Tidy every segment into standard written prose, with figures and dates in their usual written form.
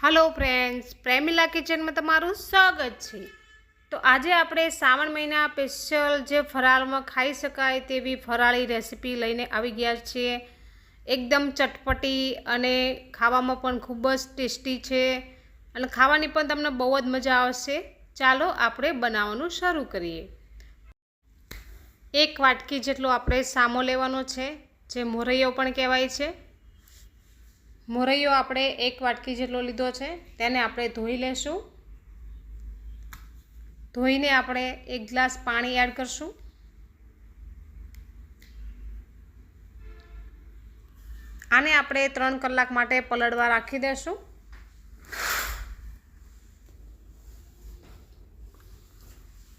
Hello friends, Premila kitchen में तमारू स्वागत है। तो आज આપણે શ્રાવણ મહિના સ્પેશિયલ જે ફરાળમાં ખાઈ શકાય તેવી ફરાળી રેસીપી લઈને આવી ગયા છીએ। એકદમ ચટપટી અને ખાવામાં પણ ખૂબ જ ટેસ્ટી છે અને ખાવાની પણ તમને બહુ જ મજા આવશે। ચાલો આપણે બનાવવાનું શરૂ કરીએ। એક વાટકી જેટલો આપણે સામો લેવાનો છે, જે મોરૈયો પણ કહેવાય છે। મોરૈયો આપણે એક વાટકી જેટલો લીધો છે, તેને આપણે ધોઈ લેશું। ધોઈને આપણે એક ગ્લાસ પાણી એડ કરશું। આને આપણે 3 કલાક માટે પલળવા રાખી દેશું।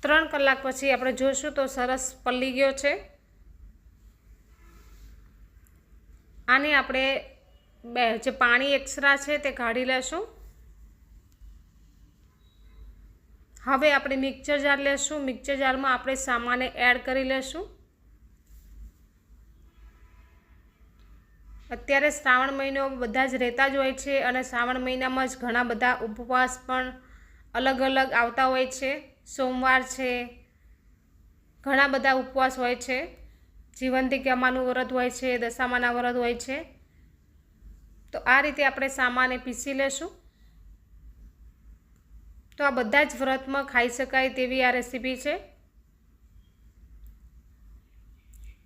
3 કલાક પછી આપણે જોઈશું તો સરસ પલળી ગયો છે। આને આપણે જે પાણી એક્સ્ટ્રા છે તે કાઢી લેશું। હવે આપણે મિક્સર જાર લેશું। મિક્સર જારમાં આપણે સામાને એડ કરી લેશું। અત્યારે શ્રાવણ મહિનો બધા જ રહેતા જ હોય છે અને શ્રાવણ મહિનામાં જ ઘણા બધા ઉપવાસ પણ અલગ અલગ આવતા હોય છે। સોમવાર છે, ઘણા બધા ઉપવાસ હોય છે। જીવંતિકામાનું વ્રત હોય છે, દશામાના વ્રત હોય છે। તો આ રીતે આપણે સામાને પીસી લેશું। તો આ બધા જ વ્રતમાં ખાઈ શકાય તેવી આ રેસીપી છે।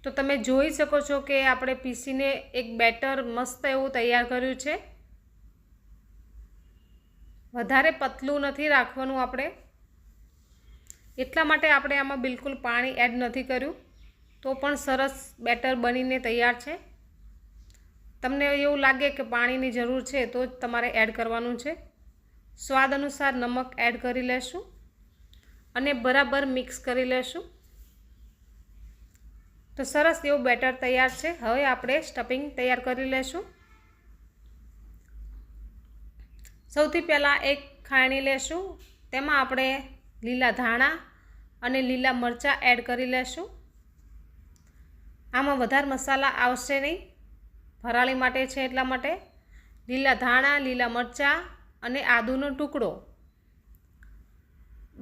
તો તમે જોઈ શકો છો કે આપણે પીસીને એક બેટર મસ્ત એવું તૈયાર કર્યું છે। વધારે પતલું નથી રાખવાનું આપણે, એટલા માટે આપણે આમાં બિલકુલ પાણી એડ નથી કર્યું, તો પણ સરસ બેટર બનીને તૈયાર છે। તમને એવું લાગે કે પાણીની જરૂર છે તો જ તમારે એડ કરવાનું છે। સ્વાદ અનુસાર નમક એડ કરી લેશું અને બરાબર મિક્સ કરી લેશું। તો સરસ એવું બેટર તૈયાર છે। હવે આપણે સ્ટફિંગ તૈયાર કરી લેશું। સૌથી પહેલાં એક ખાયણી લેશું, તેમાં આપણે લીલા ધાણા અને લીલા મરચાં એડ કરી લેશું। આમાં વધારે મસાલા આવશે નહીં, ફરાળી માટે છે એટલા માટે। લીલા ધાણા, લીલા મરચાં અને આદુનો ટુકડો,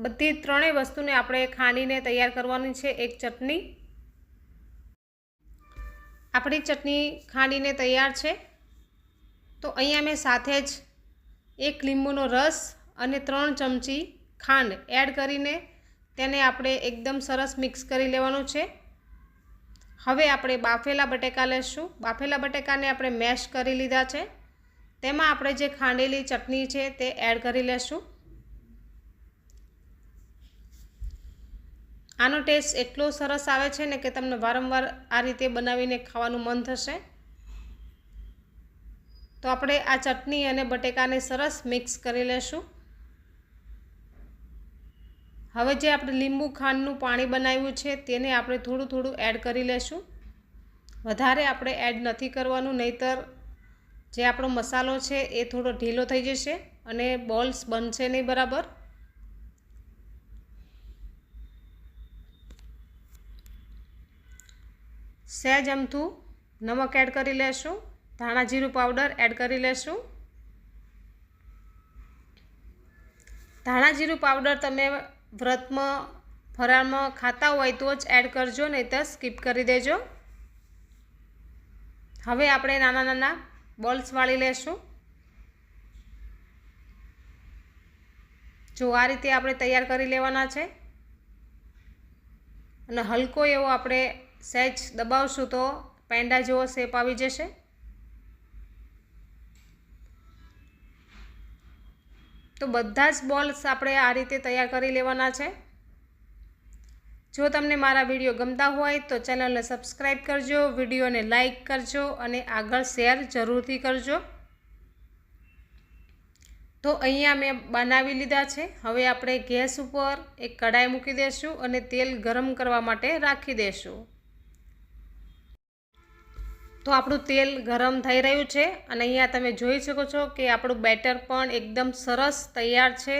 બધી ત્રણેય વસ્તુને આપણે ખાંડીને તૈયાર કરવાની છે એક ચટણી। આપણી ચટણી ખાંડીને તૈયાર છે। તો અહીંયા મેં સાથે જ 1 લીંબુનો રસ અને 3 ચમચી ખાંડ એડ કરીને તેને આપણે એકદમ સરસ મિક્સ કરી લેવાનું છે। હવે આપણે બાફેલા બટેકા લેશું। બાફેલા બટેકાને આપણે મેશ કરી લીધા છે, તેમાં આપણે જે ખાંડેલી ચટણી છે તે એડ કરી લેશું। આનો ટેસ્ટ એટલો સરસ આવે છે ને કે તમને વારંવાર આ રીતે બનાવીને ખાવાનું મન થશે। તો આપણે આ ચટણી અને બટેકાને સરસ મિક્સ કરી લેશું। હવે જે આપણે લીંબુ ખાંડનું પાણી બનાવ્યું છે તેને આપણે થોડું થોડું એડ કરી લેશું। વધારે આપણે એડ નથી કરવાનું, નહીંતર જે આપણો મસાલો છે એ થોડો ઢીલો થઈ જશે અને બોલ્સ બનશે નહીં બરાબર। સહેજ અમથું નમક એડ કરી લેશું। ધાણા જીરું પાવડર એડ કરી લેશું। ધાણા જીરું પાવડર તમે વ્રતમાં ફરાળમાં ખાતા હોય તો જ એડ કરજો, નહીં તો સ્કીપ કરી દેજો। હવે આપણે નાના નાના બોલ્સ વાળી લેશું। જો આ રીતે આપણે તૈયાર કરી લેવાના છે અને હલકો એવો આપણે સહેજ દબાવશું તો પેંડા જેવો શેપ આવી જશે। તો બધા જ બોલ્સ આપણે આ રીતે તૈયાર કરી લેવાના છે। જો તમને મારા વિડીયો ગમતા હોય તો ચેનલને સબસ્ક્રાઈબ કરજો, વિડીયોને લાઈક કરજો અને આગળ શેર જરૂરથી કરજો। તો અહીંયા મેં બનાવી લીધા છે। હવે આપણે ગેસ ઉપર એક કઢાઈ મૂકી દઈશું અને તેલ ગરમ કરવા માટે રાખી દઈશું। તો આપણું તેલ ગરમ થઈ રહ્યું છે અને અહીંયા તમે જોઈ શકો છો કે આપણું બેટર પણ એકદમ સરસ તૈયાર છે।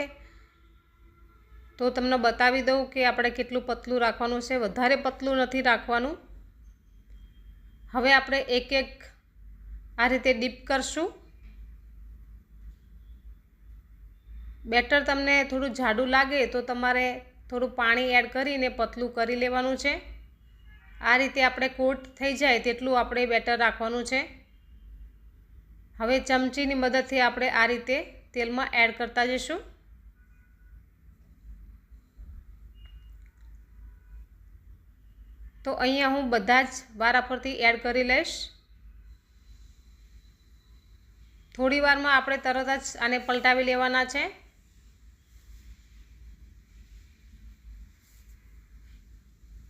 તો તમને બતાવી દઉં કે આપણે કેટલું પતલું રાખવાનું છે, વધારે પતલું નથી રાખવાનું। હવે આપણે એક એક આ રીતે ડીપ કરશું। બેટર તમને થોડું જાડું લાગે તો તમારે થોડું પાણી એડ કરીને પતલું કરી લેવાનું છે। આ રીતે આપણે કોટ થઈ જાય તેટલું આપણે બેટર રાખવાનું છે। હવે ચમચીની મદદથી આપણે આ રીતે તેલમાં એડ કરતા જઈશું। તો અહીંયા હું બધા જ વારાફરતી એડ કરી લઈશ। થોડી વારમાં આપણે તરત જ આને પલટાવી લેવાના છે।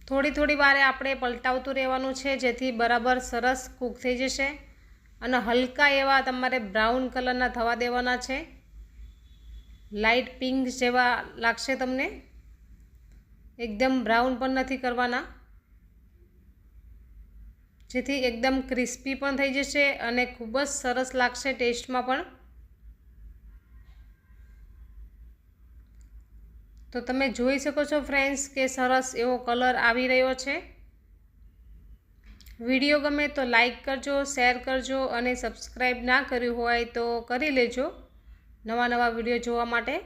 થોડી વારે આપણે પલટાવતું રહેવાનું છે જેથી બરાબર સરસ કૂક થઈ જશે અને હલકા એવા તમારે બ્રાઉન કલરના થવા દેવાના છે। લાઇટ પિંક જેવા લાગશે તમને, એકદમ બ્રાઉન પણ નથી કરવાના, જેથી એકદમ ક્રિસ્પી પણ થઈ જશે અને ખૂબ જ સરસ લાગશે ટેસ્ટમાં પણ। તો તમે જોઈ શકો છો ફ્રેન્ડ્સ કે સરસ એવો કલર આવી રહ્યો છે। વિડીયો ગમે તો લાઈક કરજો, શેર કરજો અને સબસ્ક્રાઈબ ના કર્યું હોય તો કરી લેજો નવા વિડીયો જોવા માટે।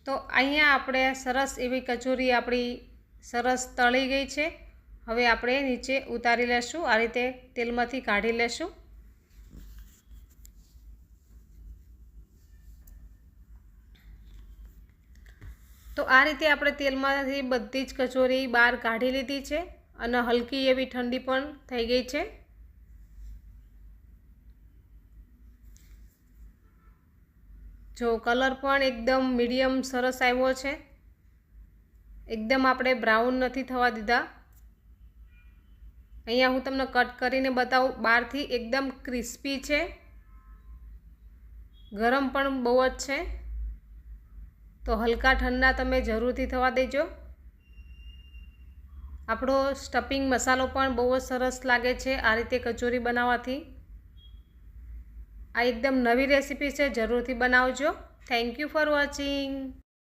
તો અહીંયા આપણે સરસ એવી કચોરી આપણી સરસ તળી ગઈ છે। હવે આપણે નીચે ઉતારી લેશું, આ રીતે તેલમાંથી કાઢી લેશું। તો આ રીતે આપણે તેલમાંથી બધી જ કચોરી બહાર કાઢી લીધી છે અને હલકી એવી ઠંડી પણ થઈ ગઈ છે। જો કલર પણ એકદમ મીડિયમ સરસ આવ્યો છે, એકદમ આપણે બ્રાઉન નથી થવા દીધા। અહીંયા હું તમને કટ કરીને બતાવું, બહારથી એકદમ ક્રિસ્પી છે, ગરમ પણ બહુ જ છે। તો હલકા ઠંડા તમે જરૂરથી થવા દેજો। આપણો સ્ટફિંગ મસાલો પણ બહુ જ સરસ લાગે છે આ રીતે કચોરી બનાવવાથી। આ એકદમ નવી રેસીપી છે, જરૂરથી બનાવજો। Thank you for watching.